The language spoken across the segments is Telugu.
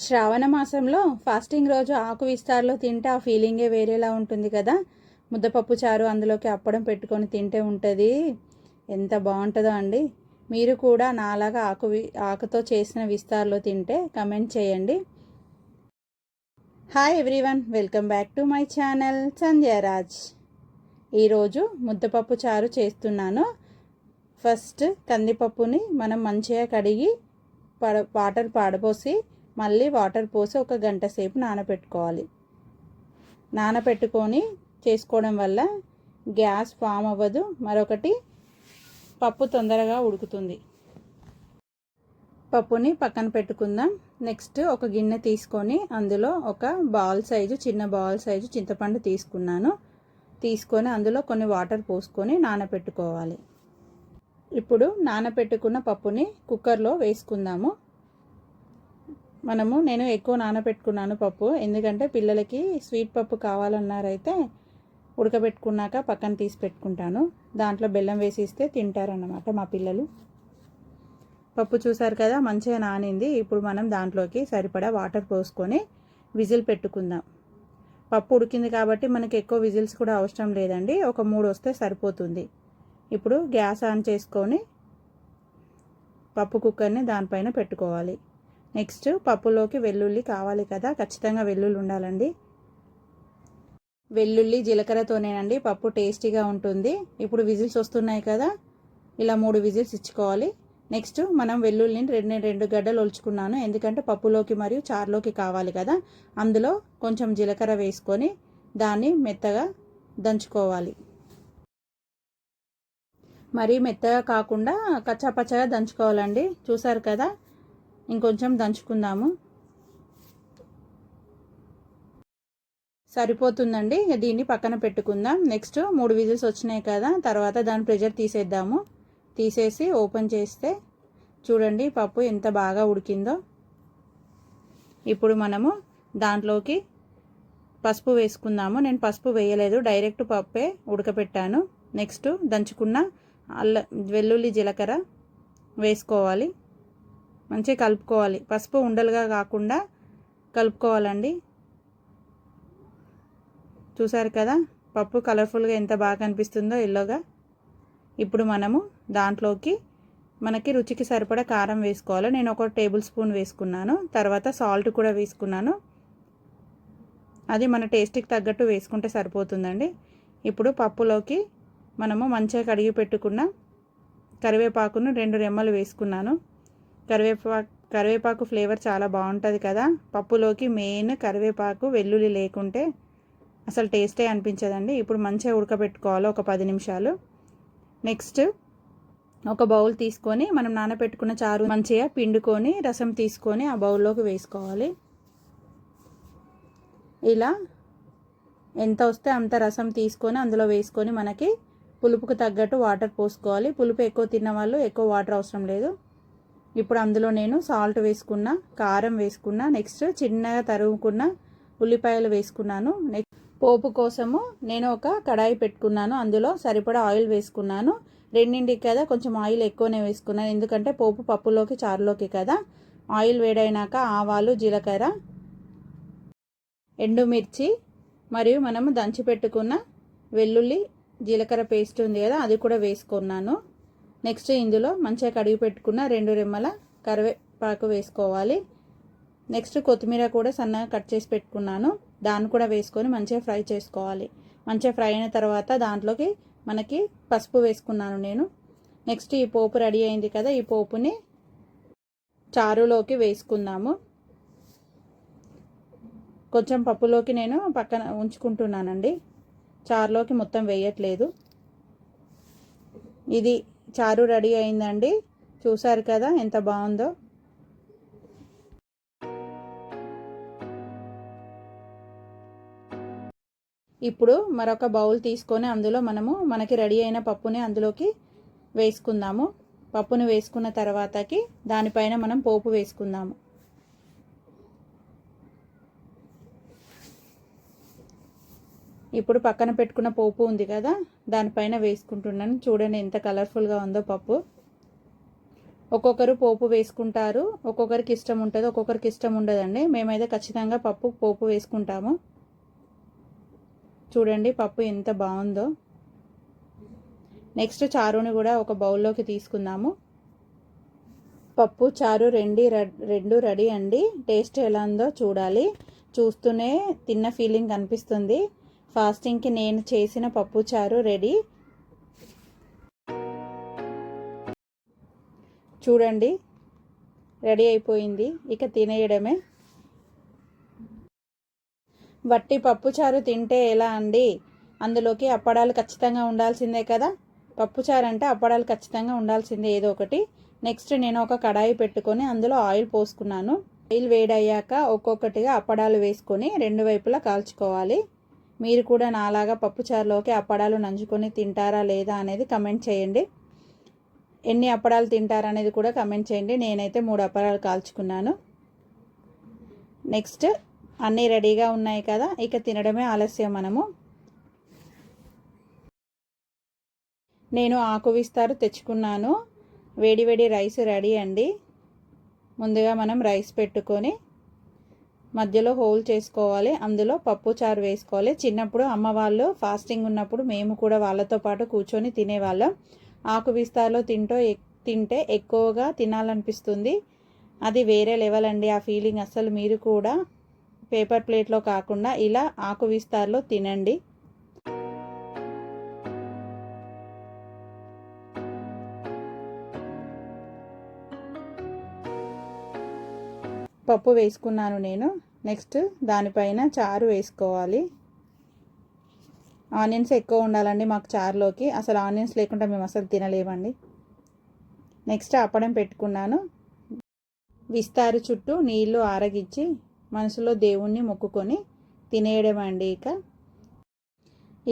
శ్రావణ మాసంలో ఫాస్టింగ్ రోజు ఆకు విస్తార్లో తింటే ఆ ఫీలింగే వేరేలా ఉంటుంది కదా. ముద్దపప్పు చారు అందులోకి అప్పడం పెట్టుకొని తింటే ఉంటుంది, ఎంత బాగుంటుందో అండి. మీరు కూడా నాలాగా ఆకుతో చేసిన విస్తార్లో తింటే కమెంట్ చేయండి. Hi everyone, welcome back to my channel Sandhya Raj. ఈరోజు ముద్దపప్పు చారు చేస్తున్నాను. ఫస్ట్ కందిపప్పుని మనం మంచిగా కడిగి వాటర్ పాడపోసి మళ్ళీ వాటర్ పోసి ఒక గంట సేపు నానబెట్టుకోవాలి. నానబెట్టుకొని చేసుకోవడం వల్ల గ్యాస్ ఫామ్ అవ్వదు, మరొకటి పప్పు తొందరగా ఉడుకుతుంది. పప్పుని పక్కన పెట్టుకుందాం. నెక్స్ట్ ఒక గిన్నె తీసుకొని అందులో ఒక చిన్న బాల్ సైజు చింతపండు తీసుకొని అందులో కొన్ని వాటర్ పోసుకొని నానబెట్టుకోవాలి. ఇప్పుడు నానబెట్టుకున్న పప్పుని కుక్కర్లో వేసుకుందాము. నేను ఎక్కువ నానబెట్టుకున్నాను పప్పు, ఎందుకంటే పిల్లలకి స్వీట్ పప్పు కావాలన్నారైతే ఉడకబెట్టుకున్నాక పక్కన తీసి పెట్టుకుంటాను. దాంట్లో బెల్లం వేసిస్తే తింటారన్నమాట మా పిల్లలు. పప్పు చూసారు కదా, మంచిగా నానింది. ఇప్పుడు మనం దాంట్లోకి సరిపడా వాటర్ పోసుకొని విజిల్ పెట్టుకుందాం. పప్పు ఉడికింది కాబట్టి మనకి ఎక్కువ విజిల్స్ కూడా అవసరం లేదండి, ఒక 3 వస్తే సరిపోతుంది. ఇప్పుడు గ్యాస్ ఆన్ చేసుకొని పప్పు కుక్కర్ని దానిపైన పెట్టుకోవాలి. నెక్స్ట్ పప్పులోకి వెల్లుల్లి కావాలి కదా, ఖచ్చితంగా వెల్లుల్లి ఉండాలండి. వెల్లుల్లి జీలకర్రతోనేనండి పప్పు టేస్టీగా ఉంటుంది. ఇప్పుడు విజిల్స్ వస్తున్నాయి కదా, ఇలా 3 విజిల్స్ ఇచ్చుకోవాలి. నెక్స్ట్ మనం వెల్లుల్లిని రెండు గడ్డలు ఒలుచుకున్నాను, ఎందుకంటే పప్పులోకి మరియు చారులోకి కావాలి కదా. అందులో కొంచెం జీలకర్ర వేసుకొని దాన్ని మెత్తగా దంచుకోవాలి. మరీ మెత్తగా కాకుండా కచ్చాపచ్చగా దంచుకోవాలండి. చూసారు కదా, ఇంకొంచెం దంచుకుందాము, సరిపోతుందండి. దీన్ని పక్కన పెట్టుకుందాం. నెక్స్ట్ 3 విజిల్స్ వచ్చినాయి కదా, తర్వాత దాని ప్రెషర్ తీసేసి ఓపెన్ చేస్తే చూడండి పప్పు ఎంత బాగా ఉడికిందో. ఇప్పుడు మనము దాంట్లోకి పసుపు వేసుకుందాము. నేను పసుపు వేయలేదు, డైరెక్ట్ పప్పే ఉడకపెట్టాను. నెక్స్ట్ దంచుకున్న వెల్లుల్లి జీలకర్ర వేసుకోవాలి. మంచిగా కలుపుకోవాలి. పసుపు ఉండలుగా కాకుండా కలుపుకోవాలండి. చూసారు కదా పప్పు కలర్ఫుల్గా ఎంత బాగా కనిపిస్తుందో, ఎల్లోగా. ఇప్పుడు మనము దాంట్లోకి మనకి రుచికి సరిపడా కారం వేసుకోవాలి. నేను 1 టేబుల్ స్పూన్ వేసుకున్నాను. తర్వాత సాల్ట్ కూడా వేసుకున్నాను. అది మన టేస్ట్కి తగ్గట్టు వేసుకుంటే సరిపోతుందండి. ఇప్పుడు పప్పులోకి మనము మంచిగా కడిగి పెట్టుకున్న కరివేపాకును 2 రెమ్మలు వేసుకున్నాను. కరివేపాకు ఫ్లేవర్ చాలా బాగుంటుంది కదా. పప్పులోకి మెయిన్ కరివేపాకు, వెల్లుల్లి లేకుంటే అసలు టేస్టే అనిపించదండి. ఇప్పుడు మంచిగా ఉడకబెట్టుకోవాలి ఒక 10 నిమిషాలు. నెక్స్ట్ ఒక బౌల్ తీసుకొని మనం నానబెట్టుకున్న చారు మంచిగా పిండుకొని రసం తీసుకొని ఆ బౌల్లోకి వేసుకోవాలి. ఇలా ఎంత వస్తే అంత రసం తీసుకొని అందులో వేసుకొని మనకి పులుపుకు తగ్గట్టు వాటర్ పోసుకోవాలి. పులుపు ఎక్కువ తిన్న వాళ్ళు ఎక్కువ వాటర్ అవసరం లేదు. ఇప్పుడు అందులో నేను సాల్ట్ వేసుకున్నా, కారం వేసుకున్నా, నెక్స్ట్ చిన్నగా తరుగుకున్న ఉల్లిపాయలు వేసుకున్నాను. నెక్స్ట్ పోపు కోసము నేను ఒక కడాయి పెట్టుకున్నాను, అందులో సరిపడా ఆయిల్ వేసుకున్నాను. రెండింటికి కదా కొంచెం ఆయిల్ ఎక్కువనే వేసుకున్నాను, ఎందుకంటే పోపు పప్పులోకి చారులోకి కదా. ఆయిల్ వేడైనాక ఆవాలు, జీలకర్ర, ఎండుమిర్చి మరియు మనము దంచి పెట్టుకున్న వెల్లుల్లి జీలకర్ర పేస్ట్ ఉంది కదా, అది కూడా వేసుకున్నాను. నెక్స్ట్ ఇందులో మంచిగా కడిగి పెట్టుకున్న 2 రెమ్మల కరివేపాకు వేసుకోవాలి. నెక్స్ట్ కొత్తిమీర కూడా సన్నగా కట్ చేసి పెట్టుకున్నాను, దాన్ని కూడా వేసుకొని మంచిగా ఫ్రై చేసుకోవాలి. మంచిగా ఫ్రై అయిన తర్వాత దాంట్లోకి మనకి పసుపు వేసుకున్నాను నేను. నెక్స్ట్ ఈ పోపు రెడీ అయింది కదా, ఈ పోపుని చారులోకి వేసుకుందాము. కొంచెం పప్పులోకి నేను పక్కన ఉంచుకుంటున్నానండి, చారులోకి మొత్తం వేయట్లేదు. ఇది చారు రెడీ అయిందండి. చూసారు కదా ఎంత బాగుందో. ఇప్పుడు మరొక బౌల్ తీసుకొని అందులో మనకి రెడీ అయిన పప్పుని అందులోకి వేసుకుందాము. పప్పుని వేసుకున్న తర్వాతకి దానిపైన మనం పోపు వేసుకుందాము. ఇప్పుడు పక్కన పెట్టుకున్న పోపు ఉంది కదా, దానిపైన వేసుకుంటున్నాను. చూడండి ఎంత కలర్ఫుల్గా ఉందో పప్పు. ఒక్కొక్కరు పోపు వేసుకుంటారు, ఒక్కొక్కరికి ఇష్టం ఉంటుంది, ఒక్కొక్కరికి ఇష్టం ఉండదండి. మేమైతే ఖచ్చితంగా పోపు వేసుకుంటాము. చూడండి పప్పు ఎంత బాగుందో. నెక్స్ట్ చారుని కూడా ఒక బౌల్లోకి తీసుకుందాము. పప్పు చారు రెండు రెడీ అండి. టేస్ట్ ఎలా ఉందో చూడాలి. చూస్తూనే తిన్న ఫీలింగ్ అనిపిస్తుంది. ఫాస్టింగ్కి నేను చేసిన పప్పు చారు రెడీ. చూడండి రెడీ అయిపోయింది, ఇక తినేయడమే. వట్టి పప్పుచారు తింటే ఎలా అండి? అందులోకి అప్పడాలు ఖచ్చితంగా ఉండాల్సిందే కదా. పప్పుచారు అంటే అప్పడాలు ఖచ్చితంగా ఉండాల్సిందే ఏదో ఒకటి. నెక్స్ట్ నేను ఒక కడాయి పెట్టుకొని అందులో ఆయిల్ పోసుకున్నాను. ఆయిల్ వేడయ్యాక ఒక్కొక్కటిగా అప్పడాలు వేసుకొని రెండు వైపులా కాల్చుకోవాలి. మీరు కూడా నాలాగా పప్పుచారులోకి అప్పడాలు నంచుకొని తింటారా లేదా అనేది కమెంట్ చేయండి. ఎన్ని అప్పడాలు తింటారనేది కూడా కమెంట్ చేయండి. నేనైతే 3 అప్పడాలు కాల్చుకున్నాను. నెక్స్ట్ అన్నీ రెడీగా ఉన్నాయి కదా, ఇక తినడమే ఆలస్యం. నేను ఆకు విస్తారు తెచ్చుకున్నాను. వేడి వేడి రైస్ రెడీ అండి. ముందుగా మనం రైస్ పెట్టుకొని మధ్యలో హోల్ చేసుకోవాలి, అందులో పప్పు చారు వేసుకోవాలి. చిన్నప్పుడు అమ్మ వాళ్ళు ఫాస్టింగ్ ఉన్నప్పుడు మేము కూడా వాళ్ళతో పాటు కూర్చొని తినేవాళ్ళం. ఆకు విస్తార్లో తింటే ఎక్కువగా తినాలనిపిస్తుంది. అది వేరే లెవెల్ అండి ఆ ఫీలింగ్. అసలు మీరు కూడా పేపర్ ప్లేట్లో కాకుండా ఇలా ఆకు విస్తార్లో తినండి. పప్పు వేసుకున్నాను నేను. నెక్స్ట్ దానిపైన చారు వేసుకోవాలి. ఆనియన్స్ ఎక్కువ ఉండాలండి మాకు చారులోకి. అసలు ఆనియన్స్ లేకుండా మేము అసలు తినలేమండి. నెక్స్ట్ అప్పడం పెట్టుకున్నాను. విస్తారు చుట్టూ నీళ్లు ఆరగించి మనసులో దేవుణ్ణి మొక్కుకొని తినేయడం అండి. ఇక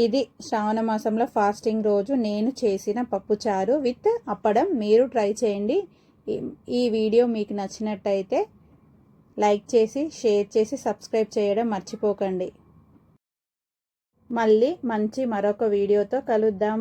ఇది శ్రావణ మాసంలో ఫాస్టింగ్ రోజు నేను చేసిన పప్పుచారు విత్ అప్పడం. మీరు ట్రై చేయండి. ఈ వీడియో మీకు నచ్చినట్టయితే లైక్ చేసి షేర్ చేసి సబ్స్క్రైబ్ చేయడం మర్చిపోకండి. మళ్ళీ మరొక వీడియోతో కలుద్దాం.